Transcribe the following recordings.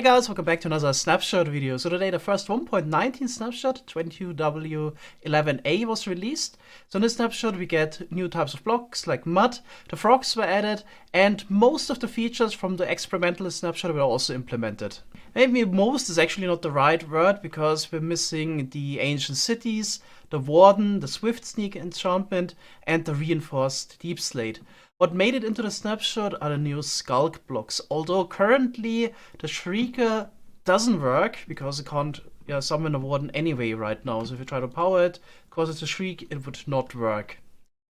Hey guys, welcome back to another Snapshot video. So today the first 1.19 Snapshot, 22W11A was released. So in this Snapshot we get new types of blocks like mud, the frogs were added, and most of the features from the experimental Snapshot were also implemented. Maybe most is actually not the right word because we're missing the ancient cities, the warden, the swift sneak enchantment, and the reinforced deep slate. What made it into the Snapshot are the new skulk blocks, although currently the Shrieker doesn't work because it can't summon a warden anyway right now. So if you try to power it, because it's a shriek, it would not work.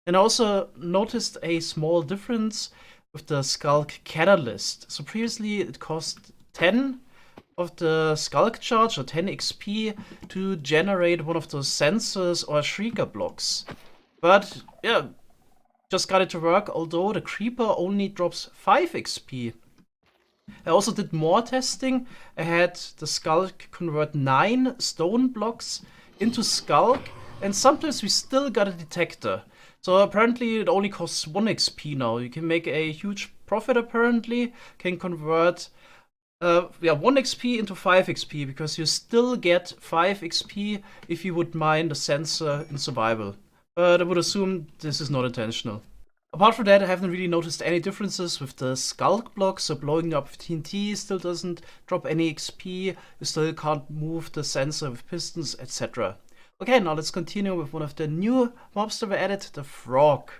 And I also noticed a small difference with the skulk catalyst. So previously it cost 10 of the skulk charge or 10 XP to generate one of those sensors or Shrieker blocks. But yeah, just got it to work, although the creeper only drops 5 XP. I also did more testing. I had the skulk convert 9 stone blocks into skulk, and sometimes we still got a detector. So apparently it only costs 1 XP now. You can make a huge profit apparently, can convert 1 XP into 5 XP, because you still get 5 XP if you would mine the sensor in survival. But I would assume this is not intentional. Apart from that, I haven't really noticed any differences with the skulk blocks, so blowing up with TNT still doesn't drop any XP, you still can't move the sensor with pistons, etc. Okay, now let's continue with one of the new mobs that were added, the frog.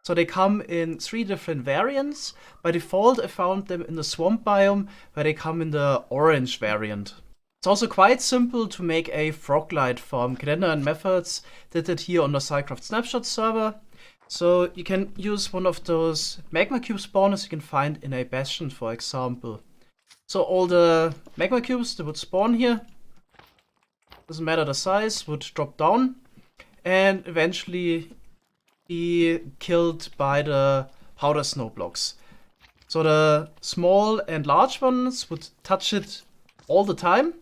So they come in 3 different variants. By default, I found them in the swamp biome, where they come in the orange variant. It's also quite simple to make a frog-light farm. Cadena and Methods did it here on the Cycraft Snapshot server. So you can use one of those magma cube spawners you can find in a bastion, for example. So all the magma cubes that would spawn here, doesn't matter the size, would drop down and eventually be killed by the powder snow blocks. So the small and large ones would touch it all the time.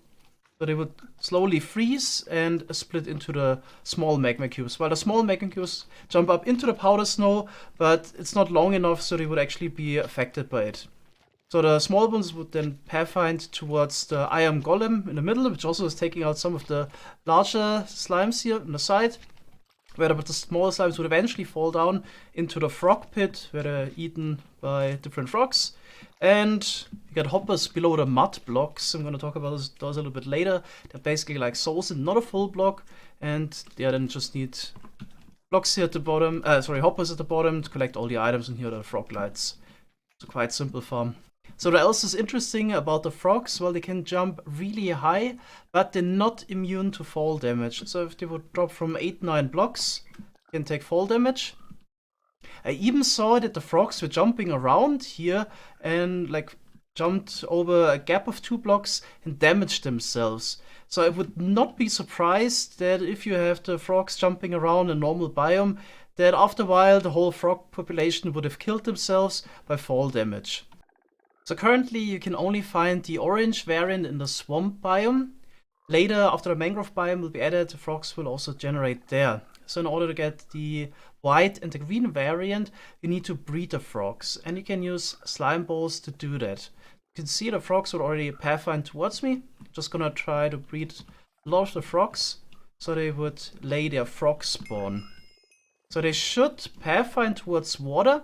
So they would slowly freeze and split into the small magma cubes, while the small magma cubes jump up into the powder snow, but it's not long enough so they would actually be affected by it. So the small ones would then pathfind towards the iron golem in the middle, which also is taking out some of the larger slimes here on the side, where the smaller slimes would eventually fall down into the frog pit, where they're eaten by different frogs. And you got hoppers below the mud blocks. I'm going to talk about those a little bit later. They're basically like souls and not a full block. And they then just need blocks here at the bottom, hoppers at the bottom to collect all the items, and here are the frog lights. It's a quite simple farm. So what else is interesting about the frogs? Well, they can jump really high, but they're not immune to fall damage. So if they would drop from 8-9 blocks, they can take fall damage. I even saw that the frogs were jumping around here and like jumped over a gap of 2 blocks and damaged themselves. So I would not be surprised that if you have the frogs jumping around a normal biome, that after a while the whole frog population would have killed themselves by fall damage. So currently you can only find the orange variant in the swamp biome. Later, after the mangrove biome will be added, the frogs will also generate there. So in order to get the white and the green variant, you need to breed the frogs, and you can use slime balls to do that. You can see the frogs would already pathfind towards me. I'm just gonna try to breed a lot of the frogs so they would lay their frog spawn. So they should pathfind towards water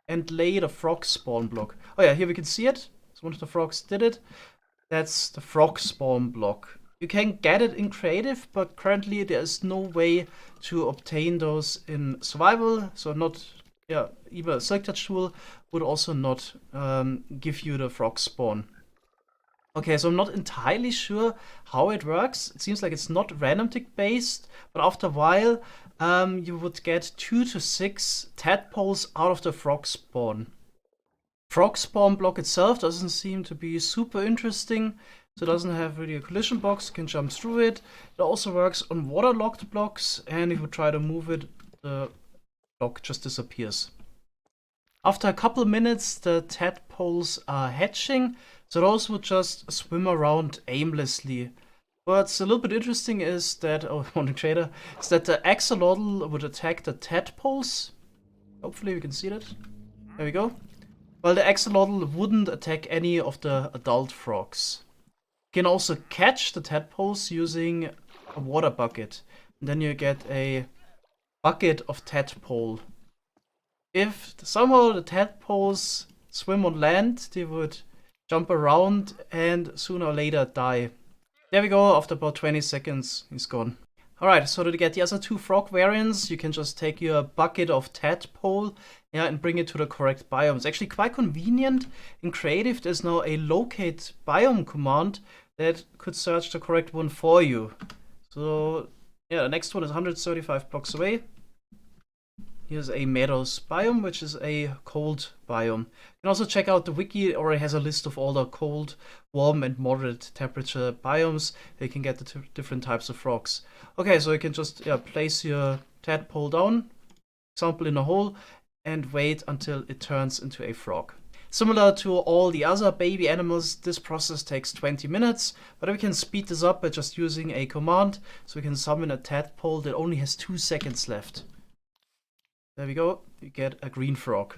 and lay the frog spawn block. Oh yeah, here we can see it. So one of the frogs did it. That's the frog spawn block. You can get it in creative, but currently there is no way to obtain those in survival. So even a select touch tool would also not give you the frog spawn. Okay, so I'm not entirely sure how it works. It seems like it's not random tick based, but after a while you would get 2 to 6 tadpoles out of the frog spawn. Frog spawn block itself doesn't seem to be super interesting. So it doesn't have really a collision box, you can jump through it. It also works on waterlogged blocks, and if you try to move it, the block just disappears. After a couple minutes, the tadpoles are hatching, so those would just swim around aimlessly. What's a little bit interesting is that, is that the axolotl would attack the tadpoles. Hopefully we can see that. There we go. Well, the axolotl wouldn't attack any of the adult frogs. You can also catch the tadpoles using a water bucket. And then you get a bucket of tadpole. If somehow the tadpoles swim on land, they would jump around and sooner or later die. There we go, after about 20 seconds, he's gone. Alright, so to get the other 2 frog variants, you can just take your bucket of tadpole, yeah, and bring it to the correct biome. It's actually quite convenient. In creative, there's now a locate biome command that could search the correct one for you. So yeah, the next one is 135 blocks away. Here's a meadows biome, which is a cold biome. You can also check out the wiki, or it has a list of all the cold, warm, and moderate temperature biomes. You can get the different types of frogs. Okay, so you can just place your tadpole down, example in a hole, and wait until it turns into a frog. Similar to all the other baby animals, this process takes 20 minutes, but we can speed this up by just using a command. So we can summon a tadpole that only has 2 seconds left. There we go, you get a green frog.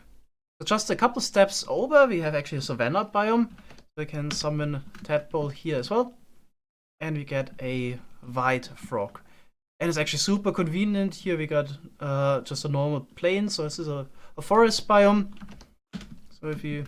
So just a couple steps over, we have actually a savanna biome. So we can summon tadpole here as well. And we get a white frog. And it's actually super convenient. Here we got just a normal plain, so this is a forest biome. So if you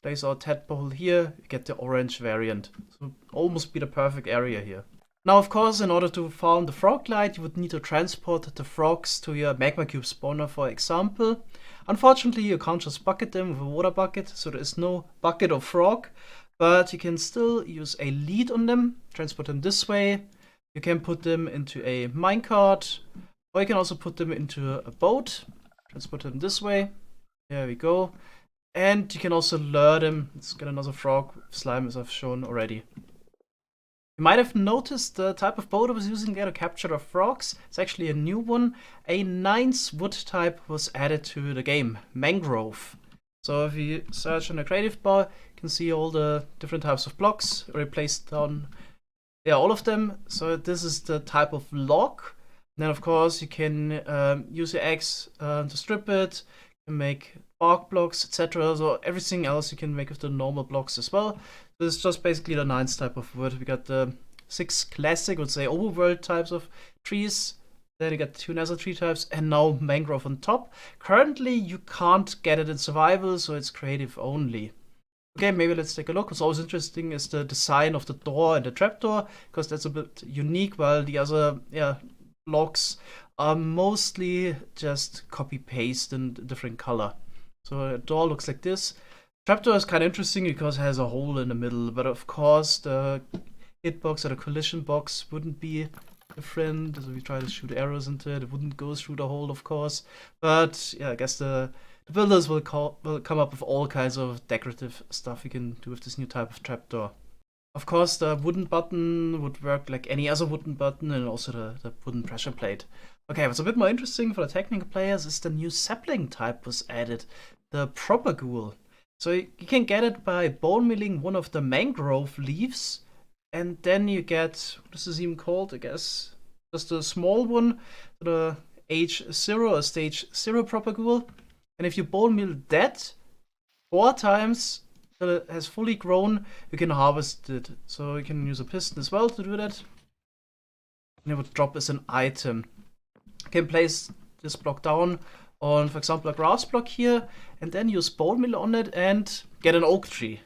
place our tadpole here, you get the orange variant. So almost be the perfect area here. Now, of course, in order to farm the frog glide, you would need to transport the frogs to your magma cube spawner, for example. Unfortunately, you can't just bucket them with a water bucket, so there is no bucket of frog. But you can still use a lead on them, transport them this way. You can put them into a minecart, or you can also put them into a boat, transport them this way. There we go. And you can also lure them. Let's get another frog slime, as I've shown already. You might have noticed the type of boat I was using there to capture the frogs. It's actually a new one. A 9th wood type was added to the game, Mangrove. So if you search on the creative bar, you can see all the different types of blocks replaced down. Yeah, all of them. So this is the type of log. Then of course you can use your axe to strip it, you can make bark blocks, etc. So everything else you can make with the normal blocks as well. This is just basically the 9th type of wood. We got the 6 classic, would say overworld types of trees. Then you got 2 nether tree types, and now mangrove on top. Currently you can't get it in survival, so it's creative only. Okay, maybe let's take a look. What's always interesting is the design of the door and the trapdoor, because that's a bit unique, while the other blocks are mostly just copy-paste in a different color. So a door looks like this. Trapdoor is kind of interesting because it has a hole in the middle, but of course the hitbox or the collision box wouldn't be different. So we try to shoot arrows into it. It wouldn't go through the hole, of course. But yeah, I guess the builders will come up with all kinds of decorative stuff you can do with this new type of trapdoor. Of course, the wooden button would work like any other wooden button, and also the wooden pressure plate. Okay, what's a bit more interesting for the technical players is the new sapling type was added, the Propagule. So you can get it by bone milling one of the mangrove leaves, and then you get, what is this even called, I guess, just a small one, the age 0 or stage 0 Propagule. And if you bone mill that 4 times till it has fully grown, you can harvest it. So you can use a piston as well to do that. And it would drop as an item. You can place this block down on, for example, a grass block here, and then use bone meal on it and get an oak tree.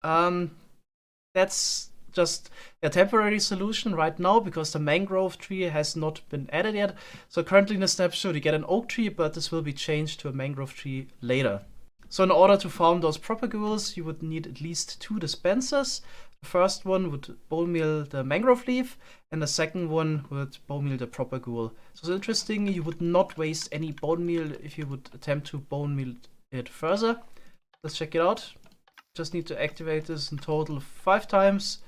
That's just a temporary solution right now because the mangrove tree has not been added yet. So currently in the snapshot you get an oak tree, but this will be changed to a mangrove tree later. So in order to farm those propagules, you would need at least 2 dispensers. The first one would bone meal the mangrove leaf, and the second one would bone meal the propagule. So it's interesting, you would not waste any bone meal if you would attempt to bone meal it further. Let's check it out. Just need to activate this in total 5 times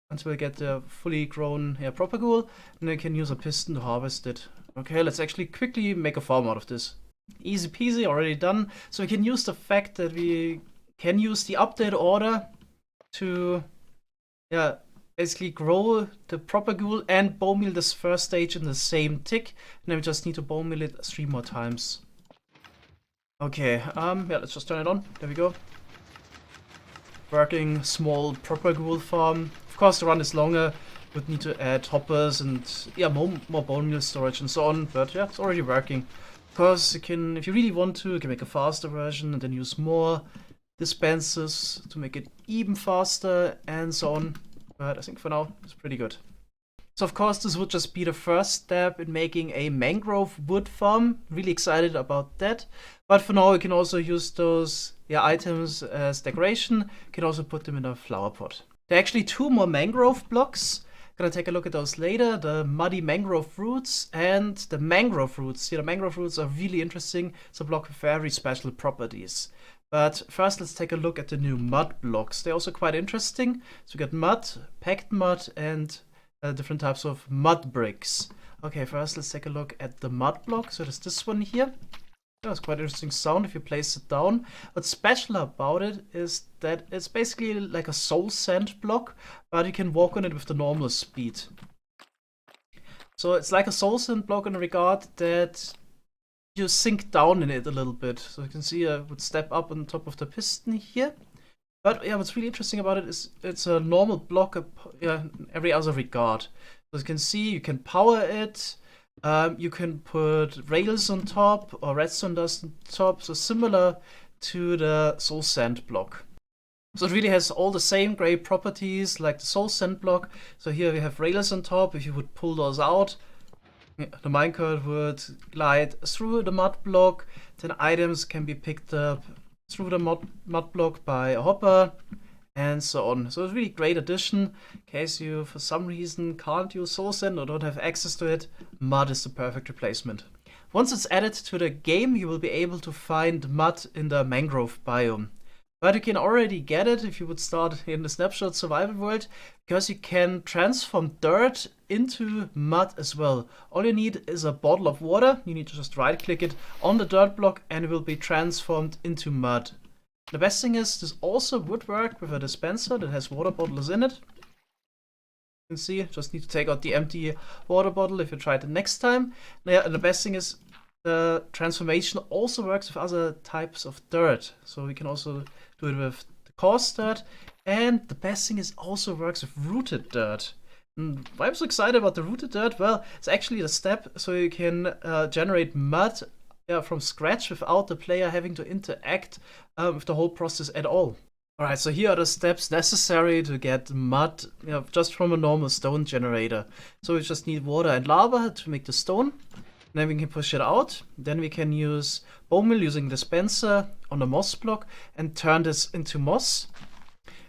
until we get the fully grown propagule, and then you can use a piston to harvest it. Okay, let's actually quickly make a farm out of this. Easy peasy, already done. So we can use the fact that we can use the update order to basically grow the propagule and bone meal this first stage in the same tick, and then we just need to bone meal it 3 more times. Okay, let's just turn it on. There we go. working small Propagule farm. Of course, the run is longer. Would need to add hoppers and yeah, more bone meal storage and so on. But yeah, it's already working. Of course, you can, if you really want to, you can make a faster version and then use more dispensers to make it even faster and so on. But I think for now, it's pretty good. So of course, this would just be the first step in making a mangrove wood farm. Really excited about that. But for now, you can also use those items as decoration. You can also put them in a flower pot. There are actually 2 more mangrove blocks. Gonna take a look at those later. The muddy mangrove roots and the mangrove roots. The mangrove roots are really interesting. It's a block with very special properties. But first, let's take a look at the new mud blocks. They're also quite interesting. So we got mud, packed mud, and different types of mud bricks. Okay, first let's take a look at the mud block. So there's this one here. That's quite an interesting sound if you place it down. What's special about it is that it's basically like a soul sand block, but you can walk on it with the normal speed. So it's like a soul sand block in a regard that you sink down in it a little bit. So you can see I would step up on top of the piston here. But yeah, what's really interesting about it is it's a normal block in every other regard. So you can see you can power it. You can put rails on top or redstone dust on top, so similar to the soul sand block. So it really has all the same great properties like the soul sand block. So here we have rails on top. If you would pull those out, the minecart would glide through the mud block. Then items can be picked up through the mud block by a hopper, and so on. So it's a really great addition. In case you, for some reason, can't use soul sand or don't have access to it, mud is the perfect replacement. Once it's added to the game, you will be able to find mud in the mangrove biome. But you can already get it if you would start in the Snapshot survival world, because you can transform dirt into mud as well. All you need is a bottle of water. You need to just right click it on the dirt block and it will be transformed into mud. The best thing is this also would work with a dispenser that has water bottles in it. You can see, just need to take out the empty water bottle if you try it the next time. Yeah, and the best thing is the transformation also works with other types of dirt. So we can also do it with the coarse dirt. And the best thing is also works with rooted dirt. And why I'm so excited about the rooted dirt? Well, it's actually the step so you can generate mud from scratch without the player having to interact with the whole process at all. Alright, so here are the steps necessary to get mud just from a normal stone generator. So we just need water and lava to make the stone. Then we can push it out. Then we can use bone meal using dispenser on the moss block and turn this into moss.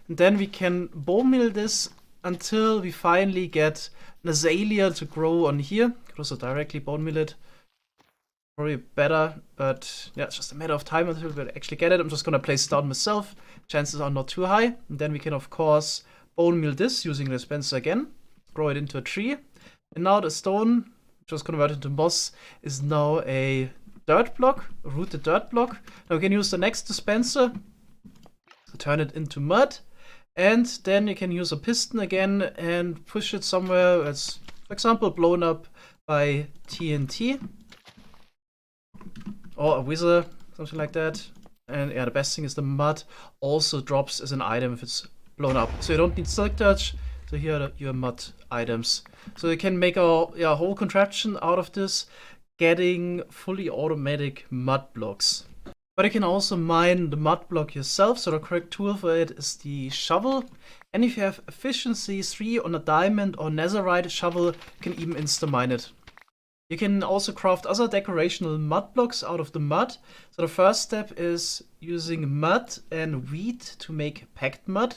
And then we can bone meal this until we finally get an azalea to grow on here. You can also directly bone meal it. Probably better, but yeah, it's just a matter of time until we actually get it. I'm just gonna place it down myself. Chances are not too high. And then we can, of course, bone meal this using the dispenser again. Grow it into a tree. And now the stone, just converted into moss, is now a dirt block, a rooted dirt block. Now we can use the next dispenser to turn it into mud. And then you can use a piston again and push it somewhere. It's, for example, blown up by TNT. Or a wither, something like that. And yeah, the best thing is the mud also drops as an item if it's blown up. So you don't need silk touch. So here are your mud items. So you can make a whole contraption out of this, getting fully automatic mud blocks. But you can also mine the mud block yourself. So the correct tool for it is the shovel. And if you have efficiency 3 on a diamond or netherite shovel, you can even insta-mine it. You can also craft other decorational mud blocks out of the mud. So the first step is using mud and wheat to make packed mud.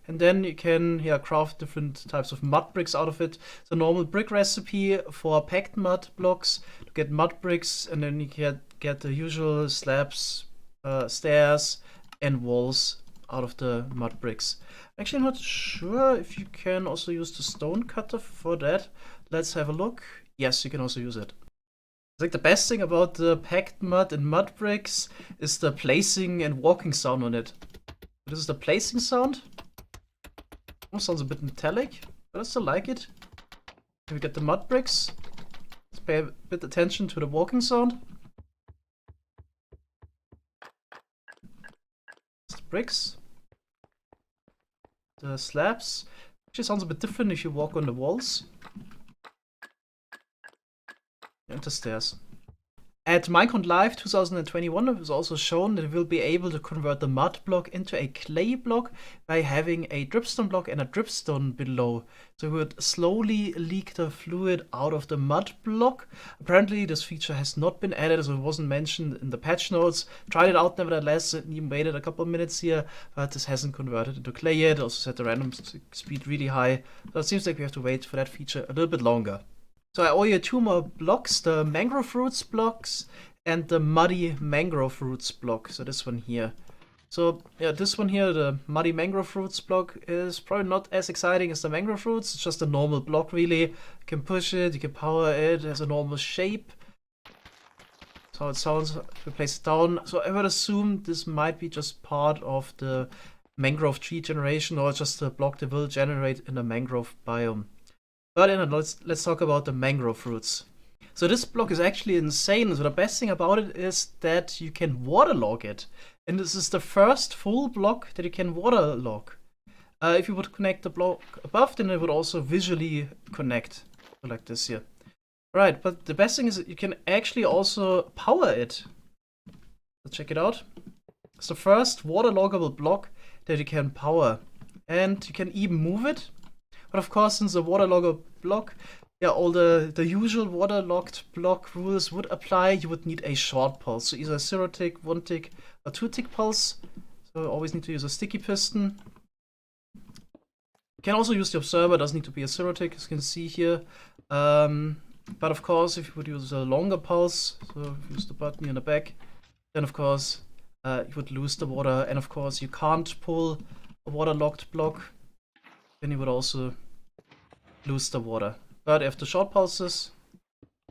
And then you can craft different types of mud bricks out of it. The normal brick recipe for packed mud blocks to get mud bricks, and then you can get the usual slabs, stairs, and walls out of the mud bricks. Actually, I'm not sure if you can also use the stone cutter for that. Let's have a look. Yes, you can also use it. I think the best thing about the packed mud and mud bricks is the placing and walking sound on it. This is the placing sound. Almost sounds a bit metallic, but I still like it. Then we get the mud bricks. Let's pay a bit attention to the walking sound. It's the bricks. the slabs. Actually sounds a bit different if you walk on the walls. And the stairs. At Minecraft Live 2021, it was also shown that we will be able to convert the mud block into a clay block by having a dripstone block and a dripstone below. So we would slowly leak the fluid out of the mud block. Apparently this feature has not been added, so it wasn't mentioned in the patch notes. Tried it out nevertheless, and even waited a couple of minutes here, but this hasn't converted into clay yet. Also set the random speed really high, so it seems like we have to wait for that feature a little bit longer. So I owe you 2 more blocks, the mangrove roots blocks and the muddy mangrove roots block. So this one here. So yeah, this one here, the muddy mangrove roots block, is probably not as exciting as the mangrove roots. It's just a normal block really. You can push it, you can power it, it has a normal shape. So it sounds, if we place it down. So I would assume this might be just part of the mangrove tree generation, or just a block that will generate in the mangrove biome. But let's talk about the mangrove roots. So this block is actually insane. So the best thing about it is that you can waterlog it. And this is the first full block that you can waterlog. If you would connect the block above, then it would also visually connect. Like this here. Right, but the best thing is that you can actually also power it. Let's check it out. It's the first waterloggable block that you can power. And you can even move it. But of course, since the waterlogger block, yeah, all the usual waterlogged block rules would apply. You would need a short pulse, so either a 0 tick, 1 tick, or 2 tick pulse. So you always need to use a sticky piston. You can also use the observer, it doesn't need to be a 0 tick, as you can see here. But of course, if you would use a longer pulse, so if you use the button in the back, then of course you would lose the water. And of course, you can't pull a waterlogged block. Then you would also lose the water. But after short pulses,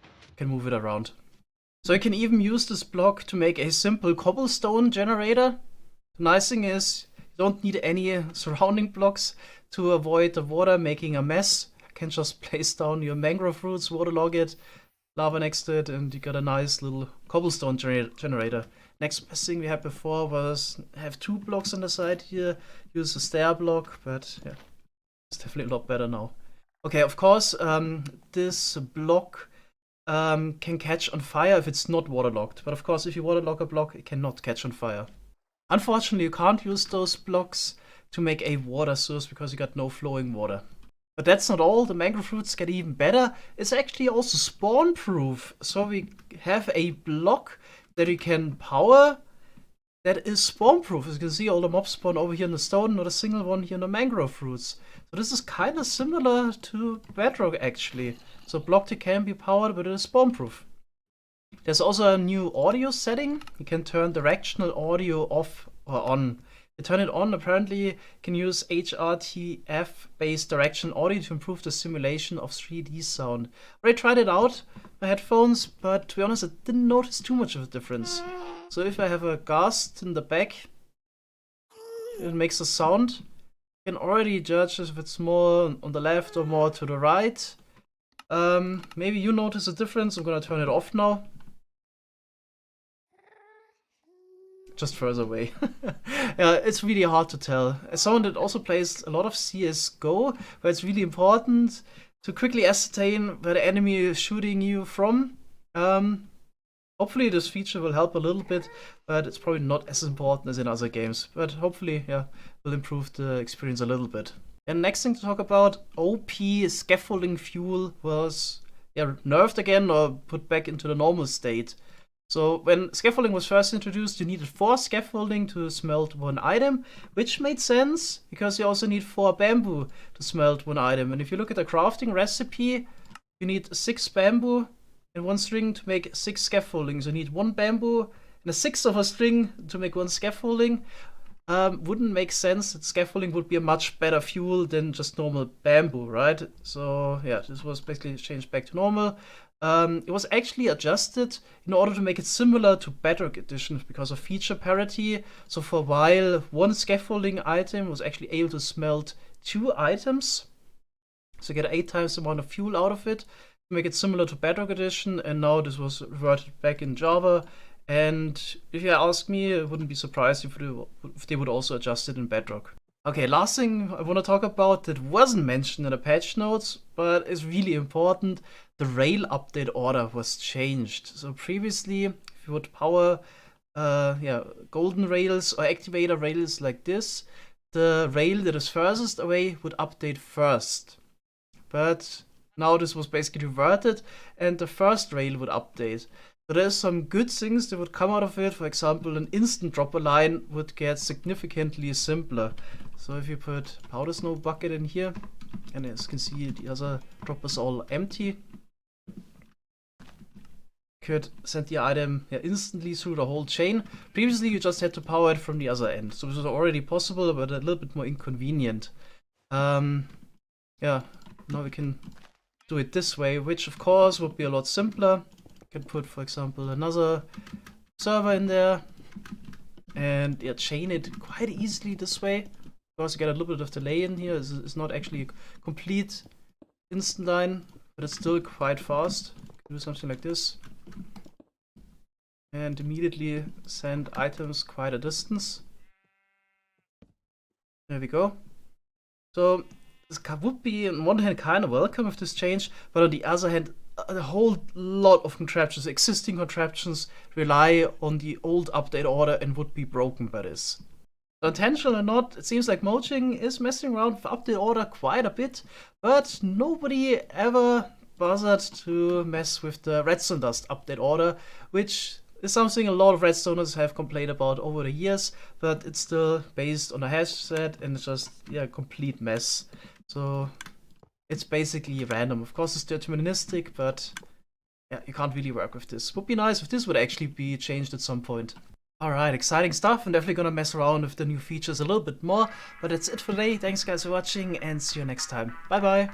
you can move it around. So you can even use this block to make a simple cobblestone generator. The nice thing is, you don't need any surrounding blocks to avoid the water making a mess. You can just place down your mangrove roots, waterlog it, lava next to it, and you got a nice little cobblestone generator. Next best thing we had before was have 2 blocks on the side here, use a stair block, but yeah. It's definitely a lot better now. Okay, of course, this block can catch on fire if it's not waterlogged. But of course, if you waterlog a block, it cannot catch on fire. Unfortunately, you can't use those blocks to make a water source because you got no flowing water. But that's not all. The mangrove roots get even better. It's actually also spawn proof. So we have a block that you can power that is spawn proof. As you can see, all the mobs spawn over here in the stone, not a single one here in the mangrove roots. So this is kind of similar to Bedrock actually. So a block that can be powered, but it is spawn proof. There's also a new audio setting. You can turn directional audio off or on. You turn it on, apparently you can use HRTF based directional audio to improve the simulation of 3D sound. I already tried it out, my headphones, but to be honest, I didn't notice too much of a difference. So if I have a gust in the back, it makes a sound. You can already judge if it's more on the left or more to the right. Maybe you notice a difference. I'm gonna turn it off now. Just further away. Yeah, it's really hard to tell. As someone that also plays a lot of CSGO, where it's really important to quickly ascertain where the enemy is shooting you from. Hopefully this feature will help a little bit, but it's probably not as important as in other games. But hopefully, yeah, will improve the experience a little bit. And next thing to talk about, OP scaffolding fuel was nerfed again or put back into the normal state. So when scaffolding was first introduced, you needed 4 scaffolding to smelt 1 item, which made sense because you also need 4 bamboo to smelt 1 item. And if you look at the crafting recipe, you need 6 bamboo and 1 string to make 6 scaffoldings. You need 1 bamboo and a 6th of a string to make 1 scaffolding. Wouldn't make sense that scaffolding would be a much better fuel than just normal bamboo, right? So yeah, this was basically changed back to normal. It was actually adjusted in order to make it similar to Bedrock Edition because of feature parity. So for a while, 1 scaffolding item was actually able to smelt 2 items. So get 8 times the amount of fuel out of it. Make it similar to Bedrock Edition, and now this was reverted back in Java. And if you ask me, I wouldn't be surprised if they would also adjust it in Bedrock. Okay, last thing I want to talk about that wasn't mentioned in the patch notes, but is really important. The rail update order was changed. So previously, if you would power golden rails or activator rails like this, the rail that is furthest away would update first. But now this was basically reverted, and the first rail would update. So there's some good things that would come out of it. For example, an instant dropper line would get significantly simpler. So if you put powder snow bucket in here, and as you can see, the other droppers all empty, could send the item instantly through the whole chain. Previously, you just had to power it from the other end. So this was already possible, but a little bit more inconvenient. Now we can do it this way, which of course would be a lot simpler. You can put, for example, another server in there and chain it quite easily this way. Of course, you get a little bit of delay in here. It's not actually a complete instant line, but it's still quite fast. You can do something like this and immediately send items quite a distance. There we go. So this would be on one hand kind of welcome if this changed, but on the other hand, a whole lot of contraptions, existing contraptions, rely on the old update order and would be broken by this. So intentional or not, it seems like Mojang is messing around with update order quite a bit, but nobody ever bothered to mess with the redstone dust update order, which is something a lot of redstoners have complained about over the years, but it's still based on a hash set and it's just a complete mess. So it's basically random. Of course, it's deterministic, but you can't really work with this. Would be nice if this would actually be changed at some point. Alright, exciting stuff. I'm definitely gonna mess around with the new features a little bit more, but that's it for today. Thanks guys for watching and see you next time. Bye bye!